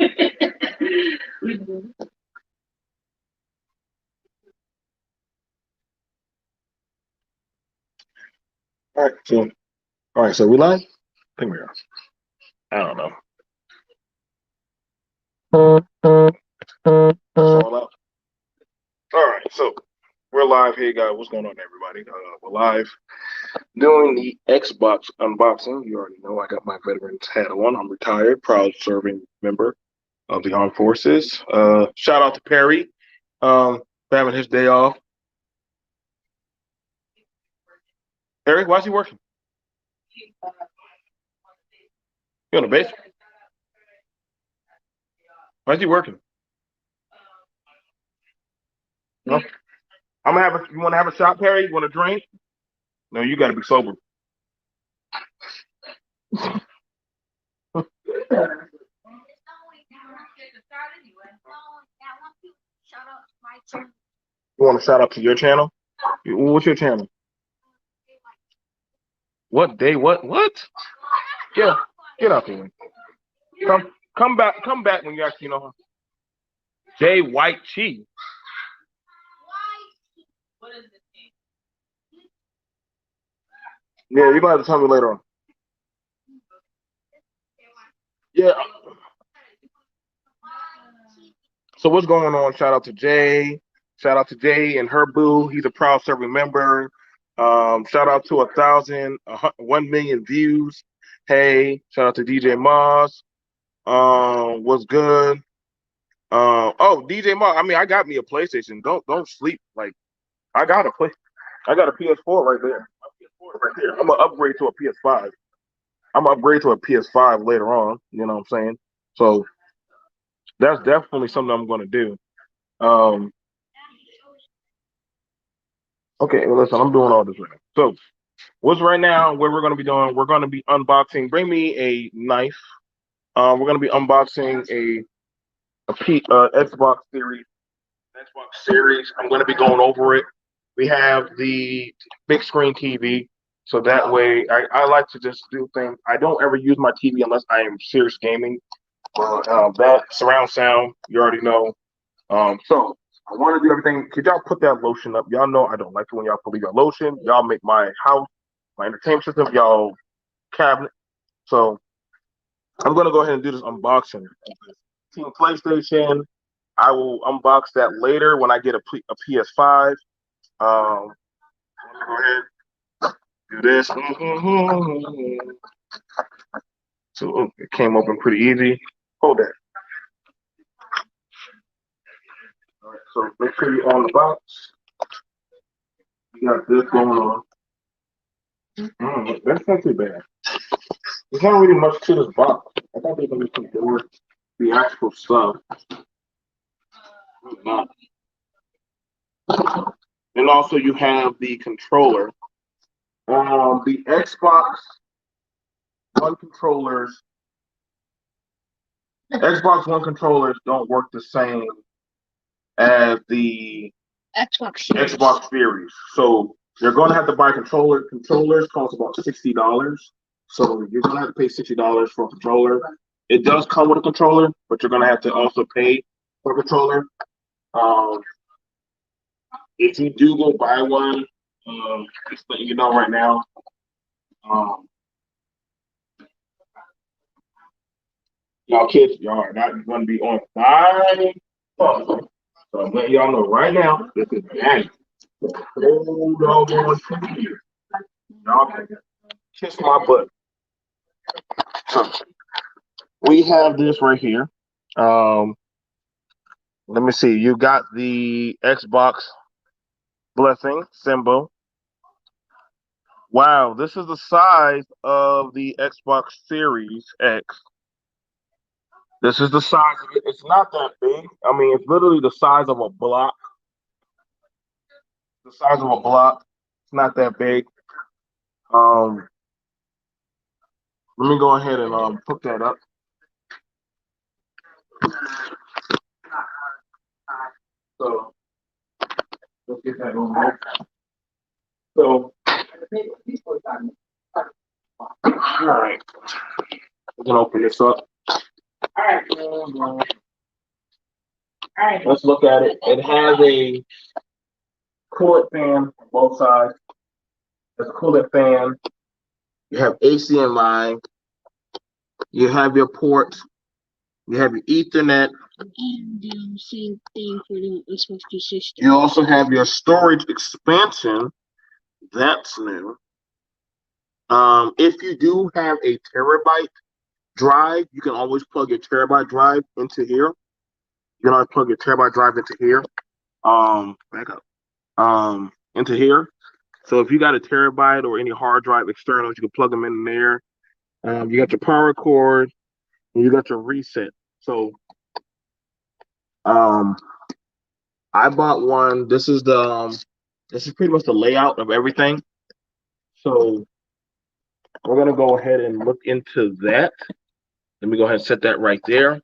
All right, so we live? I think we are. I don't know. All out. All right, so we're live. Hey guys, what's going on, everybody? We're live doing the Xbox unboxing. You already know I got my veterans hat on. I'm retired, proud serving member of the armed forces. Shout out to Perry, for having his day off. Perry, why is he working? He on the base? Why is he working? No, I'm gonna have a. You want to have a shot, Perry? You want to drink? No, you got to be sober. You want to shout out to your channel? What's your channel? What day? What? Yeah, get out there. Come back. Come back when you actually know. Jay White Chi. Yeah, you're gonna have to tell me later on. Yeah. So what's going on? Shout out to Jay. Shout out to Jay and her boo. He's a proud serving member. Shout out to 1 million views. Hey, shout out to DJ Moss. What's good? Oh, DJ Moss. I mean, I got me a PlayStation. Don't sleep. Like I got a play. I got a PS4 right there. My PS4 right there. I'm gonna upgrade to a PS5. I'm gonna upgrade to a PS5 later on. You know what I'm saying? So that's definitely something I'm gonna do. Um, okay, well, listen, I'm doing all this right now. So what's right now? What we're gonna be doing? We're gonna be unboxing. Bring me a knife. We're gonna be unboxing a Xbox Series. Xbox Series. I'm gonna be going over it. We have the big screen TV. So that way, I like to just do things. I don't ever use my TV unless I am serious gaming. That surround sound, you already know. So I want to do everything. Could y'all put that lotion up? Y'all know I don't like it when y'all put your lotion. Y'all make my house, my entertainment system, y'all cabinet. So I'm gonna go ahead and do this unboxing. Team PlayStation. I will unbox that later when I get a PS5. Let me go ahead do this. So it came open pretty easy. Hold that. All right, so make sure you're on the box. You got this going on. That's not too bad. There's not really much to this box. I thought they were going to be some more the actual stuff. Not. And also you have the controller. The Xbox One controllers, Xbox One controllers don't work the same as the Xbox Series. So you're going to have to buy controller. Controllers cost about $60. So you're going to have to pay $60 for a controller. It does come with a controller, but you're going to have to also pay for a controller. Um, if you do go buy one, just letting you know right now, um, y'all kids, y'all are not going to be on my phone. So I'm letting y'all know right now, this is bad. Hold on 2 years. Y'all can kiss my butt. So we have this right here. Um, Let me see. You got the Xbox blessing symbol. Wow, this is the size of the Xbox Series X. This is the size of it. It's not that big. I mean, it's literally the size of a block. The size of a block. It's not that big. Um, Let me go ahead and put that up. So let's get that over. So, all right, we're gonna open this up. All right. right. Let's look at it. It has a coolant fan on both sides. There's a coolant fan. You have HDMI. You have your ports. You have your Ethernet. And same thing for the SFP system. You also have your storage expansion. That's new. If you do have a terabyte drive, you can always plug your terabyte drive into here. You can always plug your terabyte drive into here. Back up. Into here. So if you got a terabyte or any hard drive externals, you can plug them in there. You got your power cord, and you got your reset. So, I bought one. This is pretty much the layout of everything. So we're gonna go ahead and look into that. Let me go ahead and set that right there.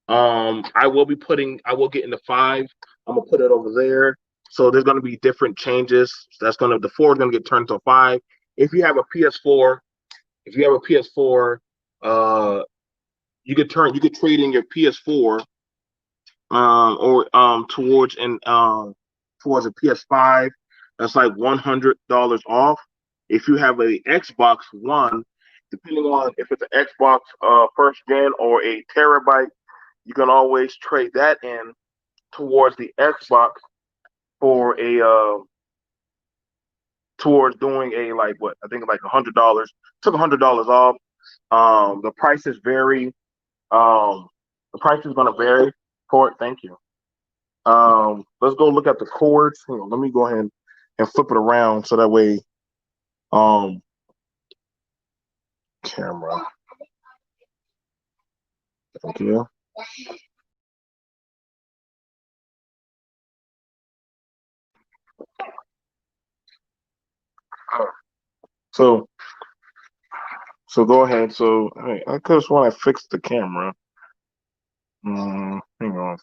I will get into 5. I'm gonna put it over there. So there's gonna be different changes. So the 4 is gonna get turned to 5. If you have a PS4, you could trade in your PS4 or towards a PS5. That's like $100 off. If you have a Xbox One, depending on if it's an Xbox first gen or a terabyte, you can always trade that in towards the Xbox for towards doing a like what I think like $100. Took $100 off. The prices vary. The price is gonna vary for it. Thank you. Let's go look at the cords. Hang on, let me go ahead and flip it around so that way camera. Thank you. So go ahead. So I could just want to fix the camera. Hang on.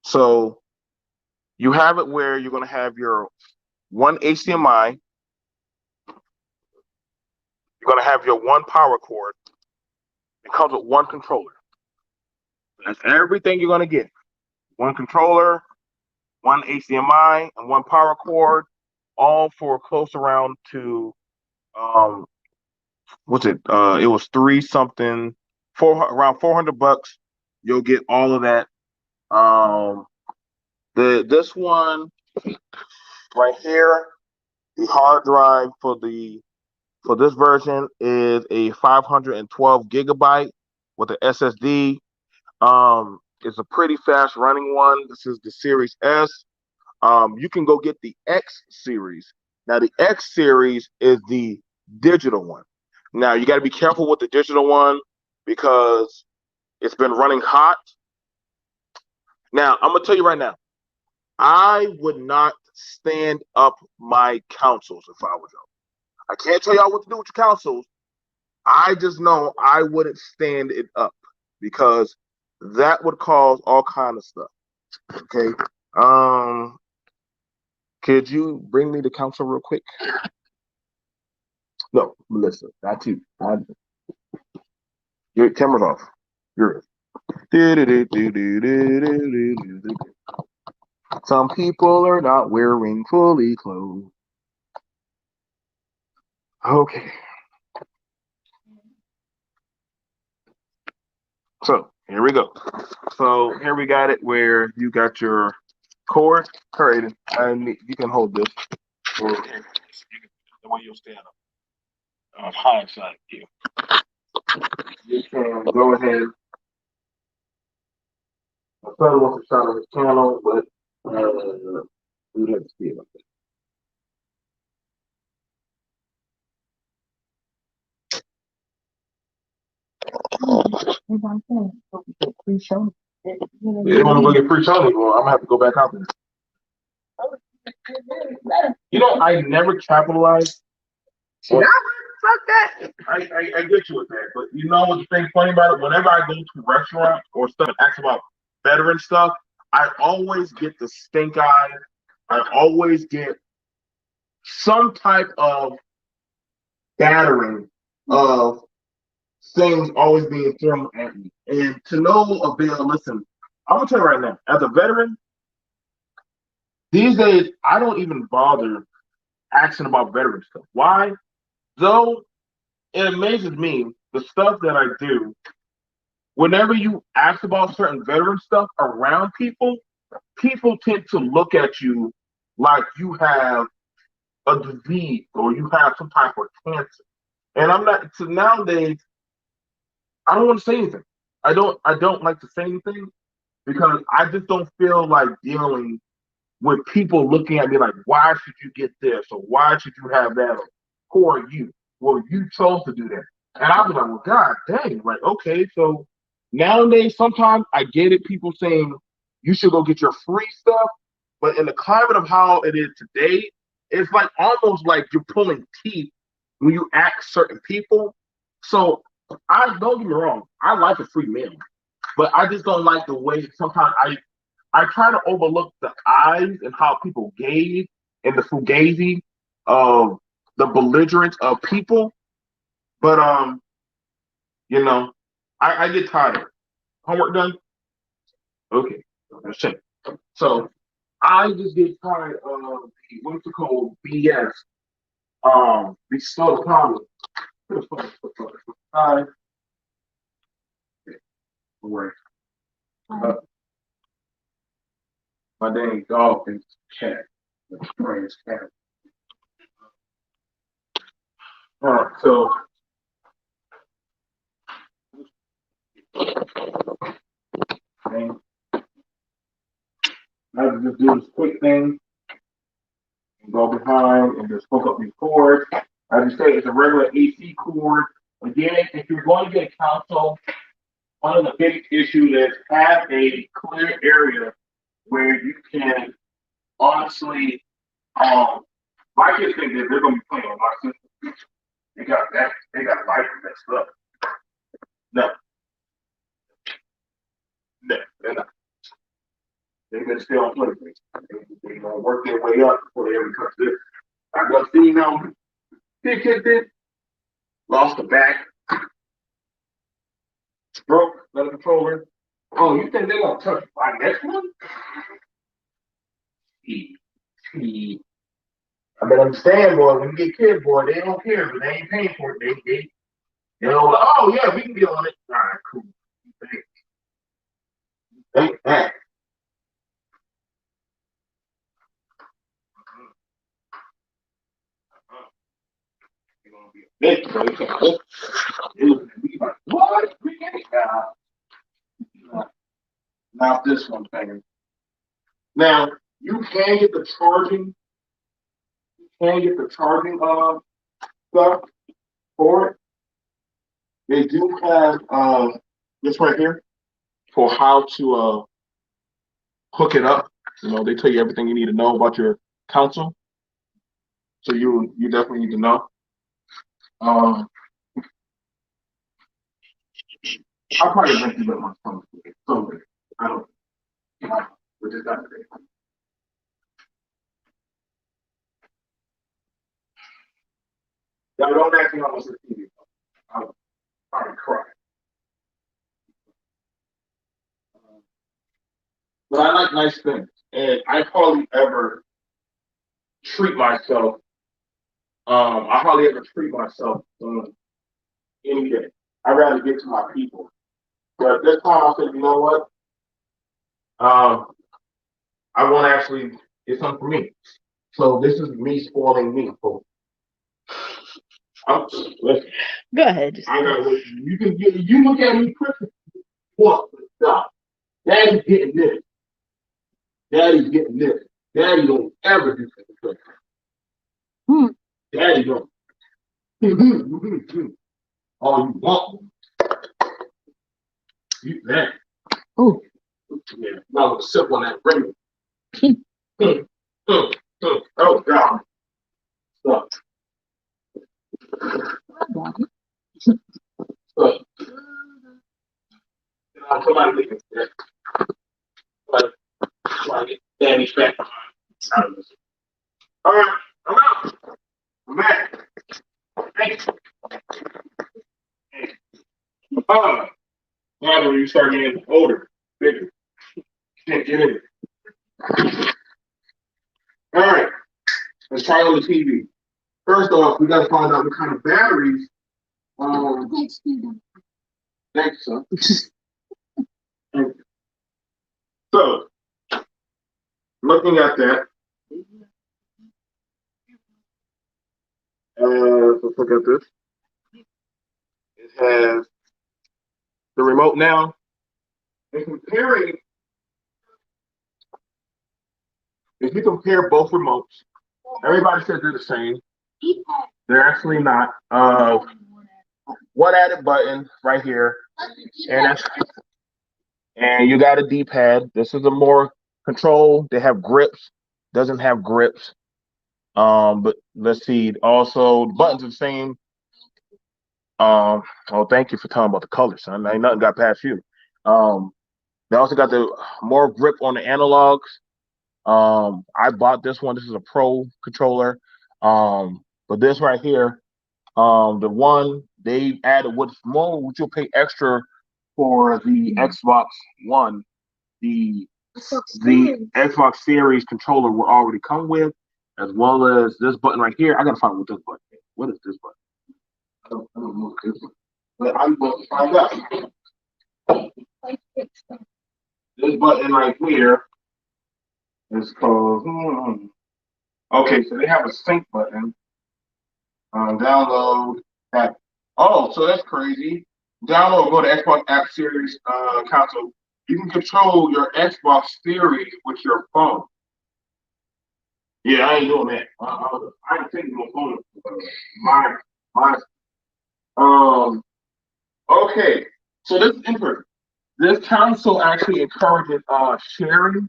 So you have it where you're going to have your one HDMI. You're going to have your one power cord. It comes with one controller. That's everything you're going to get. One controller, one HDMI, and one power cord, all for close around to what's it? It was three something, around $400. You'll get all of that. This one right here, the hard drive for this version is a 512 gigabyte with an SSD. It's a pretty fast running one. This is the Series S. You can go get the X series. Now the X series is the digital one. Now you got to be careful with the digital one because it's been running hot. Now I'm gonna tell you right now, I would not stand up my councils if I was y'all. I can't tell y'all what to do with your councils. I just know I wouldn't stand it up because that would cause all kind of stuff. Okay. Could you bring me the council real quick? No, Melissa, not you. Your camera's off. You're Some people are not wearing fully clothes. Okay. So here we go. So here we got it where you got your cord. Alright, and you can hold this. Or here, the way you'll stand up. High side you. You can go ahead. My son wants to shine on his channel, but we have to see about that. They want to get free show. They want to go get free show. I'm gonna have to go back out there. You know, I never capitalized. Fuck that. I get you with that, but you know what's the thing funny about it? Whenever I go to restaurants or stuff and ask about veteran stuff, I always get the stink eye. I always get some type of battering of things always being thrown at me. And to no avail, listen, I'm gonna tell you right now, as a veteran, these days I don't even bother asking about veteran stuff. Why? Though it amazes me the stuff that I do. Whenever you ask about certain veteran stuff around people, people tend to look at you like you have a disease or you have some type of cancer. And I'm not. So nowadays, I don't want to say anything. I don't like to say anything because I just don't feel like dealing with people looking at me like, why should you get this or why should you have that? Or who are you? Well, you chose to do that. And I'll be like, well, God dang, like, okay, so nowadays sometimes I get it, people saying you should go get your free stuff, but in the climate of how it is today, it's like almost like you're pulling teeth when you ask certain people. So I don't get me wrong, I like a free meal, but I just don't like the way sometimes I try to overlook the eyes and how people gaze and the fugazi of the belligerence of people. But you know, I get tired. Homework done? Okay, let's check. So I just get tired of the what's it called BS. Be slow comments. Hi. Okay, don't worry. My dang dog is cat. Praise cat. All right, so I just do this quick thing and go behind and just hook up these cords. As you say, it's a regular AC cord. Again, if you're going to get a console, one of the big issues is have a clear area where you can honestly, my kids think that they're going to be playing on my system. They got that, they got life messed up. No, no, they're not. They're going to stay on play. They're going to work their way up before they ever come to this. I got to see now, kid did, lost the back, broke, let the controller. Oh, you think they're going to touch my next one? I mean, understand, boy, when you get kids, boy, they don't care, but they ain't paying for it. They don't, oh, yeah, we can get on it. All right, cool. Thank that. Big, so they can't look. They looking at me like, what? We get it now. Now this one thing. Now, you can get the charging, stuff for it. They do have this right here for how to hook it up. You know, they tell you everything you need to know about your council. So you definitely need to know. I'll probably link you with my phone. So I don't. Which is not great. Y'all don't ask me how much the TV. I'll cry. But I like nice things, and I hardly ever treat myself. I hardly ever treat myself any day. I'd rather get to my people. But this time I said, you know what? I want to actually get something for me. So this is me spoiling me. So listen, Go ahead. I gotta wait. You can get. You look at me, Chris. What? Stop. Daddy's getting this. Daddy's getting this. Daddy don't ever do something. Daddy don't. All you want. You that. Oh. Yeah, now I'm gonna sip on that ring. Oh God. Stop. Stop. Somebody leave it. Somebody get Danny's back behind. All right, I'm out. I'm back. Thanks. Now when you start getting older, bigger, can't get in it. All right, let's try on the TV. First off, we got to find out what kind of batteries. Thanks, son. So, looking at that, let's look at this. It has the remote now. And comparing, if you compare both remotes, everybody says they're the same. They're actually not. One added button right here, and you got a D-pad. This is a more control. They have grips. Doesn't have grips. But let's see. Also, the buttons are the same. Oh, thank you for telling about the color, son. Ain't nothing got past you. They also got the more grip on the analogs. I bought this one. This is a pro controller. But this right here, the one they added what's more, which you'll pay extra for the Xbox One, the Xbox Series controller will already come with, as well as this button right here. I gotta find what this button is. What is this button? I don't know what this button. But I'm going to find out. This button right here is called. Okay, so they have a sync button. Download app. Oh, so that's crazy. Download, go to Xbox App Series console. You can control your Xbox Series with your phone. Yeah, I ain't doing that. I ain't taking my phone. Okay, so this is interesting. This console actually encourages sharing.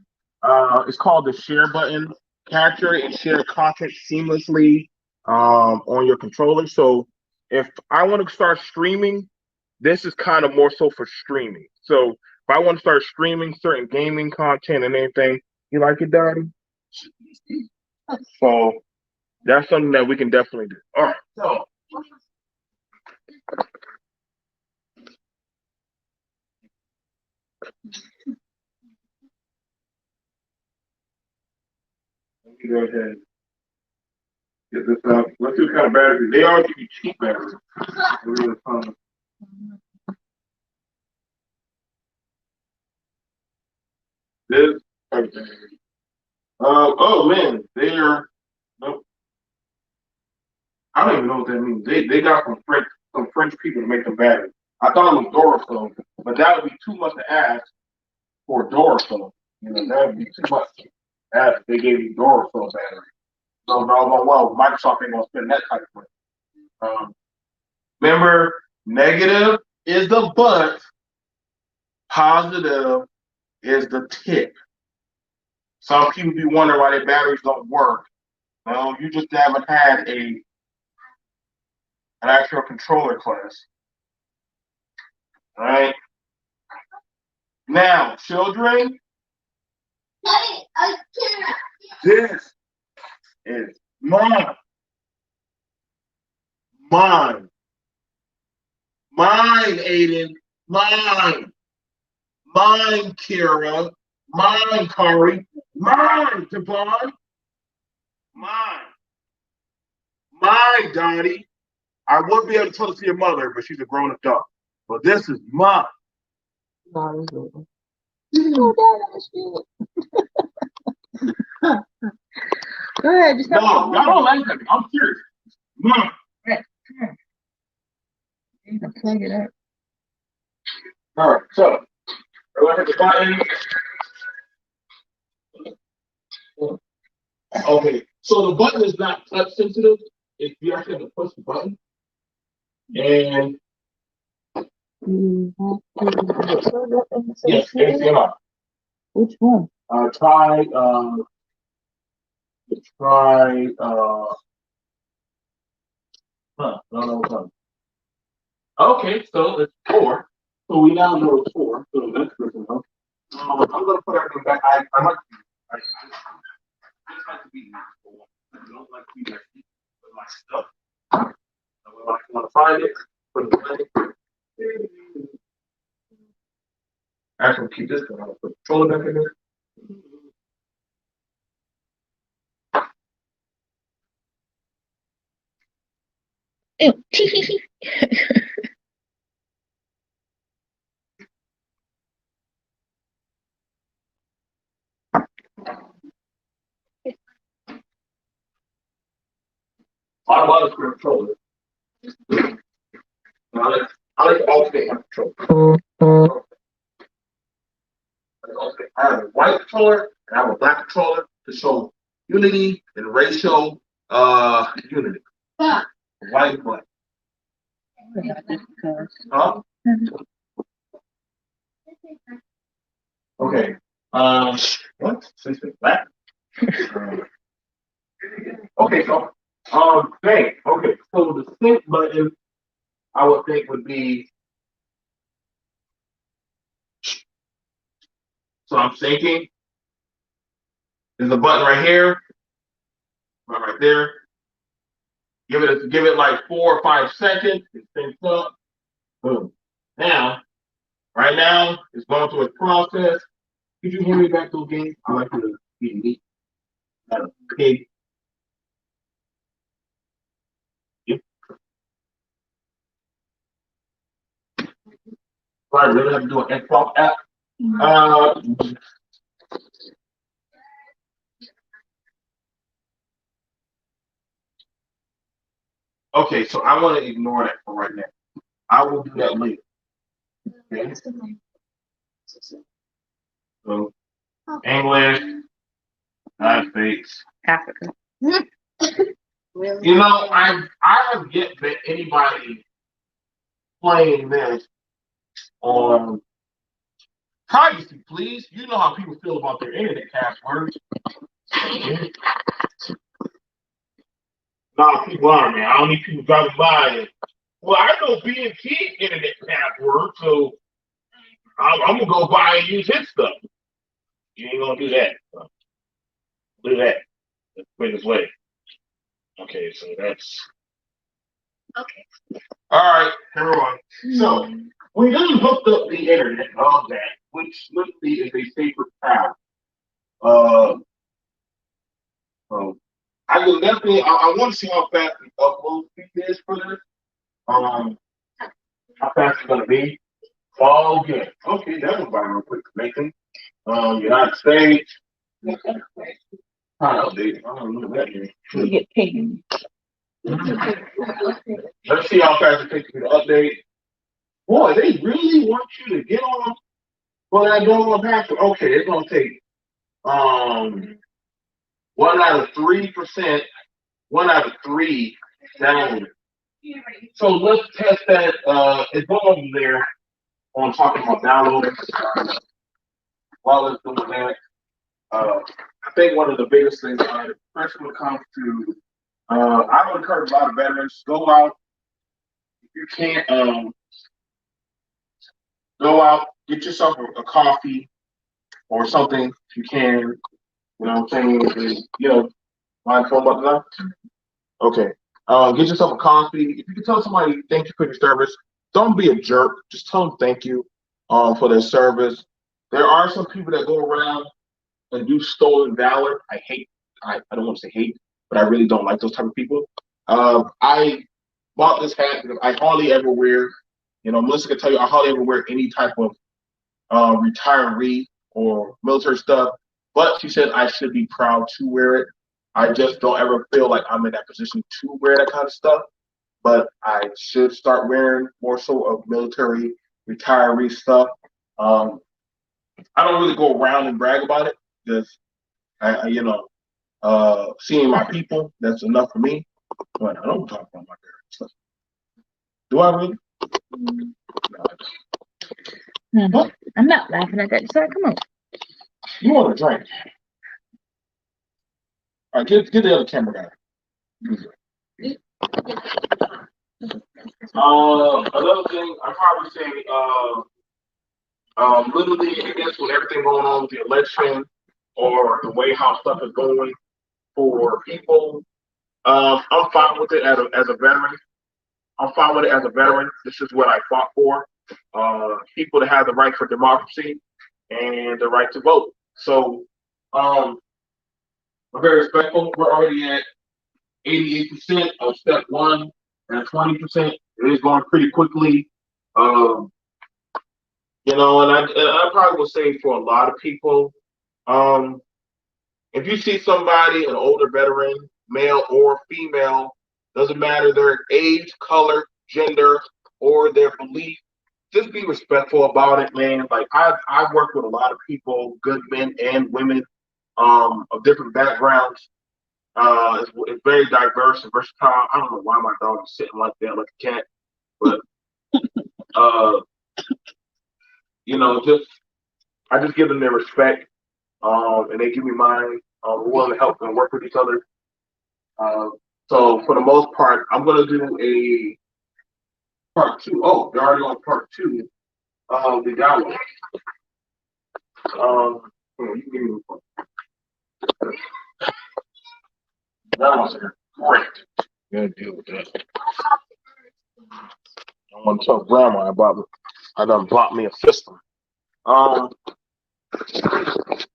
It's called the share button. Capture and share content seamlessly on your controller. So if I want to start streaming, this is kind of more so for streaming. So if I want to start streaming certain gaming content and anything, you like it, Daddy? So that's something that we can definitely do. All right. So let me go ahead. Get this up. Let's see what kind of battery. They all give you cheap batteries. This. Okay. Oh man, they are. Nope. I don't even know what that means. They got some French people to make the battery. I thought it was Duracell, but that would be too much to ask for Duracell. You know, that would be too much to ask if they gave you Duracell battery. So well, Microsoft ain't gonna spend that type of money. Remember, negative is the but, positive is the tip. Some people be wondering why their batteries don't work. No, you just haven't had an actual controller class. All right. Now, children, this is mine. Mine. Mine, Aiden. Mine. Mine, Kira. Mine, Kari. Mine, Devon. Mine. Mine, Dottie. I would be able to tell it to your mother, but she's a grown adult. But this is mine. Go ahead, just No, y'all don't like that. I'm serious. Mine. plug it up. All right, so we're gonna hit the button. Okay, so the button is not touch sensitive. If you actually have to push the button, and yes, ACMR. Which one? Try. No. Okay, so it's 4. So we now know it's 4. So that's good enough. I'm gonna put everything back. I like. I just like to be useful. I don't like to be messy with my stuff. I want to find it, put it away. Actually, keep this one. I'll put the controller back in there. I love the controller. I like to alternate my controller. I have a white controller and I have a black controller to show unity and racial unity. White and black. Huh? Okay. What? Black? Okay, so thank. Okay, so the sync button I would think would be. So I'm syncing. There's a button right here, right there. Give it like 4 or 5 seconds. It syncs up. Boom. Now, right now, it's going through its process. Could you hear me back to again? I like to be neat. Not a pig. Yep. So I really have to do an improv app. Okay, so I want to ignore that for right now. I will do that later. Okay. So English, United States, Africa. Really? You know, I have yet met anybody playing this on privacy, please. You know how people feel about their internet passwords. Nah, people are, man. I don't need people driving by. Well, I know B&T's internet password, so I'm gonna go buy and use his stuff. You ain't gonna do that. So do that. That's the quickest way. Okay, so that's Okay. all right, everyone. So we then hooked up the internet and all that, which literally is a sacred cow. So I will definitely. I want to see how fast the upload speed is for this. How fast it's gonna be. All good. Okay, that was by real quick, Nathan. United States. Update. I don't know that here. We get paid. Let's see how fast it takes me to update. Boy, they really want you to get on for that normal password. Okay, it's gonna take 1 out of 3%, 1 out of 3 downloaded. So let's test that. It's going there on talking about downloading. While it's doing that, I think one of the biggest things, especially when it comes to, I would encourage a lot of veterans, go out. If you can't, go out, get yourself a coffee or something if you can. You know what I'm saying? And, mind phone button up? Okay. Get yourself a coffee. If you can tell somebody thank you for your service, don't be a jerk. Just tell them thank you for their service. There are some people that go around and do stolen valor. I don't want to say hate, but I really don't like those type of people. I bought this hat because I hardly ever wear, Melissa can tell you, I hardly ever wear any type of retiree or military stuff. But she said I should be proud to wear it. I just don't ever feel like I'm in that position to wear that kind of stuff. But I should start wearing more so of military retiree stuff. I don't really go around and brag about it because seeing my people, that's enough for me. But I don't talk about my parents stuff. Do I really? No, I'm not laughing at that. Sir, come on. You want a drink? All right, get the other camera guy. Another thing, I probably say, literally, I guess with everything going on with the election or the way how stuff is going for people, I'm fine with it as a veteran. I'm fine with it as a veteran. This is what I fought for. People to have the right for democracy and the right to vote. So, I'm very respectful. We're already at 88% of step one, and 20%. It is going pretty quickly. And I probably will say for a lot of people, if you see somebody, an older veteran, male or female, doesn't matter their age, color, gender, or their belief, just be respectful about it, man. Like I've worked with a lot of people, good men and women, of different backgrounds. It's very diverse and versatile. I don't know why my dog is sitting like that, like a cat, but uh, just I just give them their respect, and they give me mine. We're willing to help and work with each other. So for the most part, I'm gonna do a part two. Oh, they're already on part two. The Gallo. You give me one. That one's great. Gonna deal with that. I want to tell grandma I done bought me a system.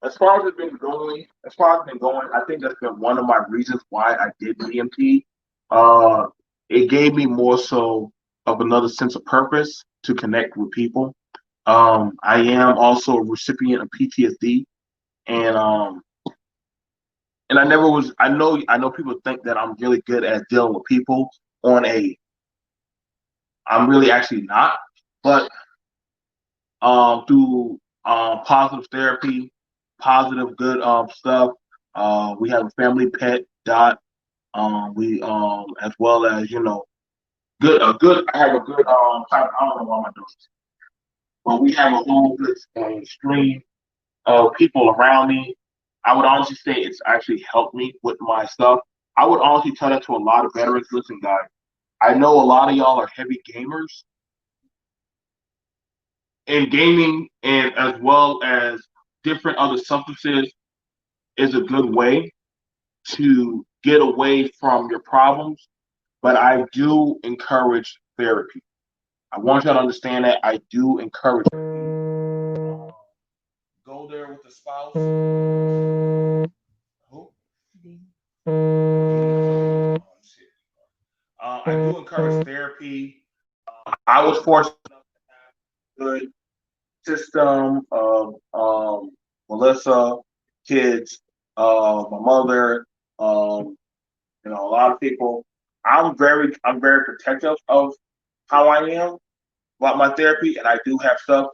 As far as it's been going, I think that's been one of my reasons why I did DMT. It gave me more so of another sense of purpose to connect with people. I am also a recipient of PTSD, and I never was. I know people think that I'm really good at dealing with people I'm really actually not, but through positive therapy, positive good stuff. We have a family pet, Dot. We as well as good a good. I have a good I don't know why my dogs, but we have a whole good stream of people around me. I would honestly say it's actually helped me with my stuff. I would honestly tell that to a lot of veterans. Listen, guys, I know a lot of y'all are heavy gamers, and gaming and as well as different other substances is a good way to get away from your problems. But I do encourage therapy. I want you to understand that I do encourage it. Go there with a spouse. Who? I do encourage therapy. I was fortunate enough to have a good system of Melissa, kids, my mother, a lot of people. I'm very protective of how I am about my therapy, and I do have stuff.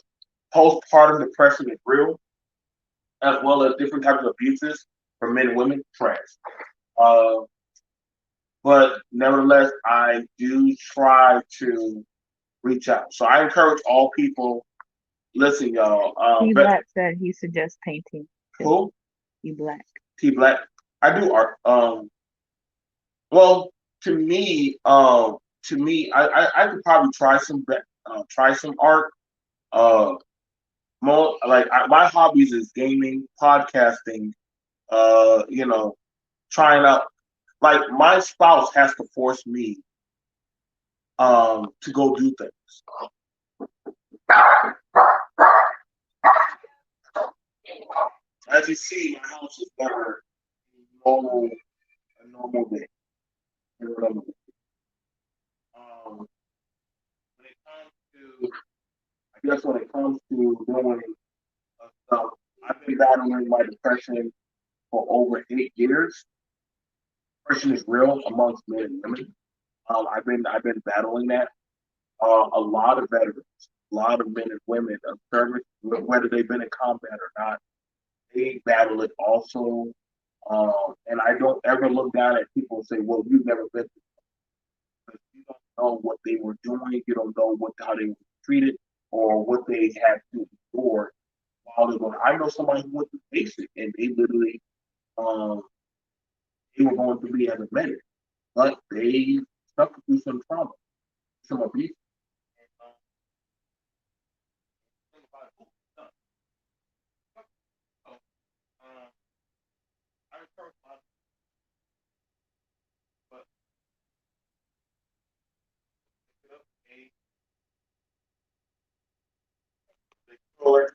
Postpartum depression is real, as well as different types of abuses for men and women, trans. Uh, but nevertheless, I do try to reach out. So I encourage all people. Listen, y'all. He Black said he suggests painting. Who? He Black. T Black. I do art. Well, I could probably try some art. Uh, my hobbies is gaming, podcasting. You know, trying out. Like my spouse has to force me to go do things. As you see, my house is never normal a normal day. A normal day. Um, when it comes to, I guess when it comes to doing stuff, I've been battling my depression for over 8 years. Depression is real amongst men and women. I've been battling that. A lot of veterans, a lot of men and women of service, whether they've been in combat or not, they battle it also. And I don't ever look down at people and say, "Well, you've never been through it." You don't know what they were doing. You don't know how they were treated or what they had to endure while they're going. I know somebody who went through basic and they literally um, they were going through as a medic, but they suffered through some trauma, some abuse. And, think about it. So, I encourage a lot of people, but pick it up a controller.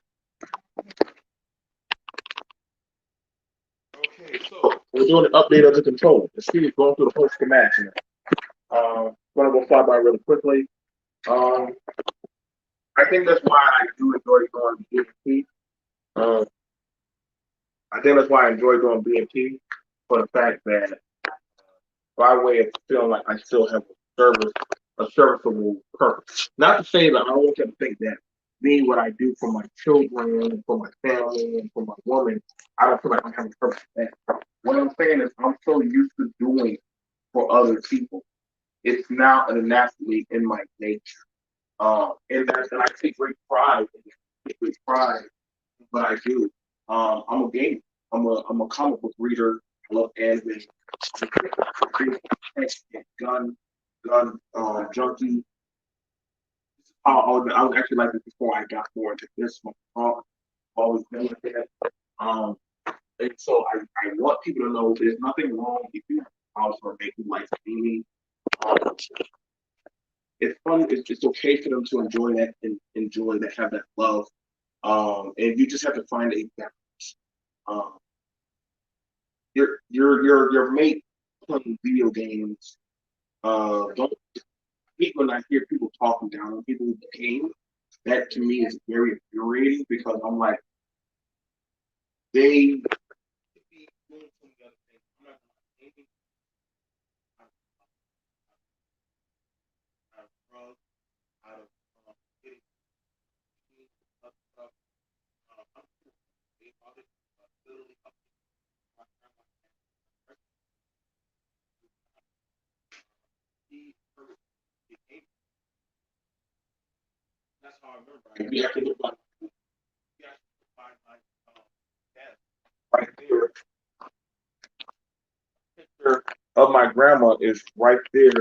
Okay, so we're doing an update of the controller. The speed is going through the whole schematic now. Gonna go fly by really quickly. Um, I think that's why I do enjoy going BMT. Um, I think that's why I enjoy going BMT for the fact that by way of feeling like I still have a serviceable purpose. Not to say that I don't want you to think that being what I do for my children, for my family, and for my woman, I don't feel like I have a purpose for that. What I'm saying is I'm so used to doing for other people. It's now naturally in my nature. And I take great pride in it. I take great pride in what I do. I'm a gamer. I'm a comic book reader. I love anime. I'm a junkie. I was actually like this before I got more into this one. I've always been like that. And so I want people to know there's nothing wrong if you have a house or making life meaning. Um, it's fun. It's okay for them to enjoy that and enjoy that, have that love. And you just have to find a balance. Um, your mate playing video games. Don't hate when I hear people talking down on people who game. That to me is very infuriating because I'm like they could be doing some other things. I'm not gaming. I'm out of drugs, out of getting other stuff. I'm doing all this literally up to my grandma and he hurt the game. That's how I remember. You have to look like you have to find my dad right there. Picture of my grandma is right there.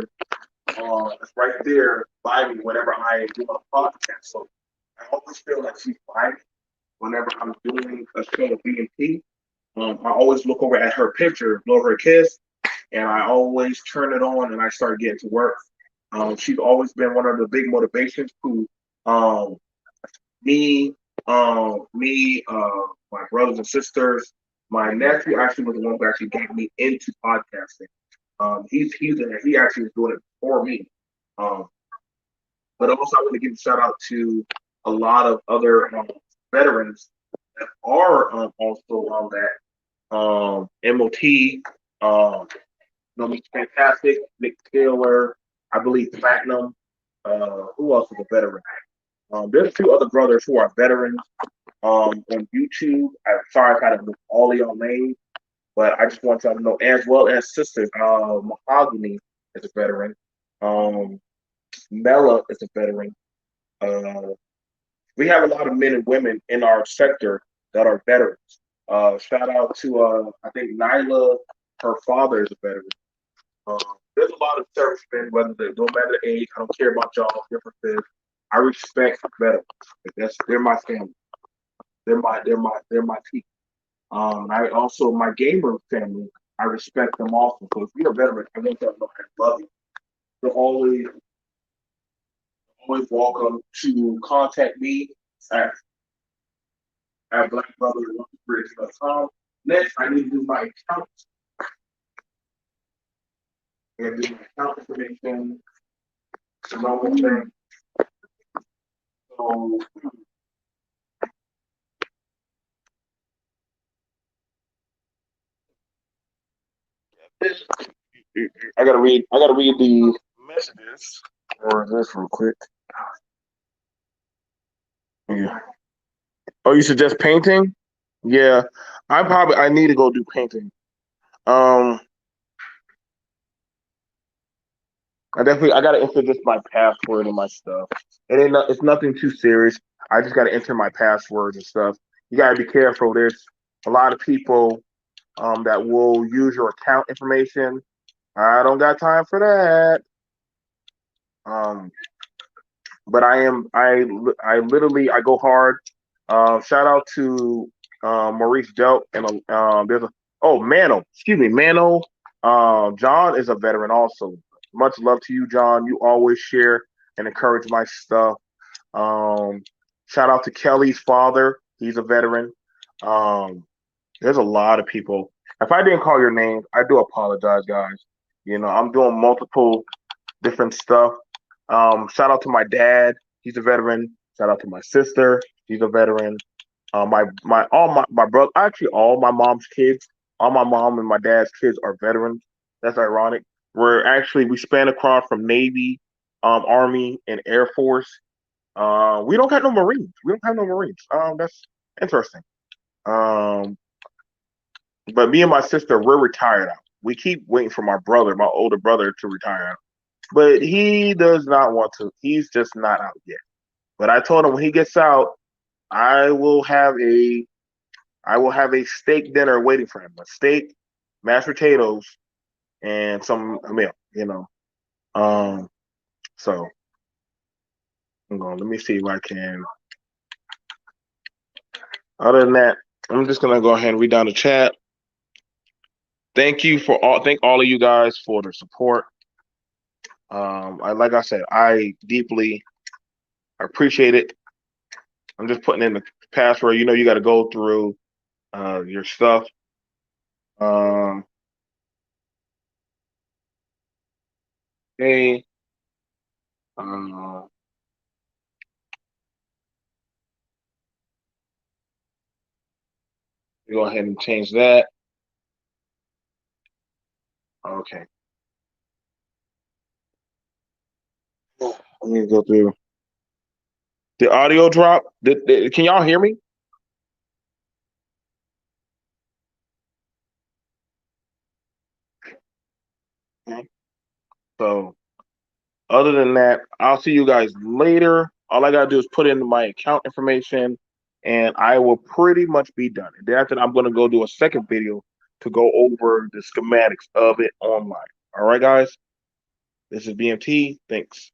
It's right there by me whenever I do a podcast. So I always feel like she's by me whenever I'm doing a show of BNP. I always look over at her picture, blow her a kiss, and I always turn it on and I start getting to work. She's always been one of the big motivations to um, me, my brothers and sisters. My nephew actually was the one who actually got me into podcasting. He actually was doing it for me. Um, but also I want to give a shout out to a lot of other veterans that are also on that. MOT, Mr. Fantastic, Nick Taylor, I believe Platinum. Who else is a veteran? There's two other brothers who are veterans on YouTube. I'm sorry if I didn't know all of y'all names, but I just want y'all to know, as well as sisters. Mahogany is a veteran. Um, Mela is a veteran. Uh, we have a lot of men and women in our sector that are veterans. Shout out to I think Nyla, her father is a veteran. There's a lot of servicemen, whether they don't matter the age, I don't care about y'all differences. I respect veterans. They're my family. They're my people. I also my gamer family. I respect them also. So if you're a veteran, I want them to know I love you. You're always welcome to contact me at blackbrother.com. Next, I need to do my account. And do my account information. The normal thing. So I gotta read the messages or this real quick. Yeah. Oh, you suggest painting? Yeah. I need to go do painting. Um I gotta enter just my password and my stuff. It's nothing too serious. I just gotta enter my passwords and stuff. You gotta be careful. There's a lot of people that will use your account information. I don't got time for that. Um, but I literally I go hard. Shout out to Maurice Delt and there's a Mano, excuse me, Mano. John is a veteran also. Much love to you, John. You always share and encourage my stuff. Um, Shout out to Kelly's father. He's a veteran. Um, there's a lot of people. If I didn't call your names, I do apologize, guys. I'm doing multiple different stuff. Shout out to my dad. He's a veteran. Shout out to my sister. She's a veteran. My brother, actually all my mom's kids, all my mom and my dad's kids are veterans. That's ironic. We span across from Navy, Army, and Air Force. We don't have no Marines. We don't have no Marines. That's interesting. Um, but me and my sister, we're retired out. We keep waiting for my brother, my older brother, to retire out, but he does not want to. He's just not out yet. But I told him when he gets out, I will have a I will have a steak dinner waiting for him. A steak, mashed potatoes, and some a meal. Um. So let me see if I can. Other than that, I'm just gonna go ahead and read down the chat. Thank all of you guys for the support. Like I said, I deeply appreciate it. I'm just putting in the password. You got to go through your stuff. Okay. Go ahead and change that. Okay. Let me go through. The audio drop. Can y'all hear me? Okay. So, other than that, I'll see you guys later. All I gotta do is put in my account information, and I will pretty much be done. And then after that, I'm gonna go do a second video to go over the schematics of it online. All right, guys. This is BMT. Thanks.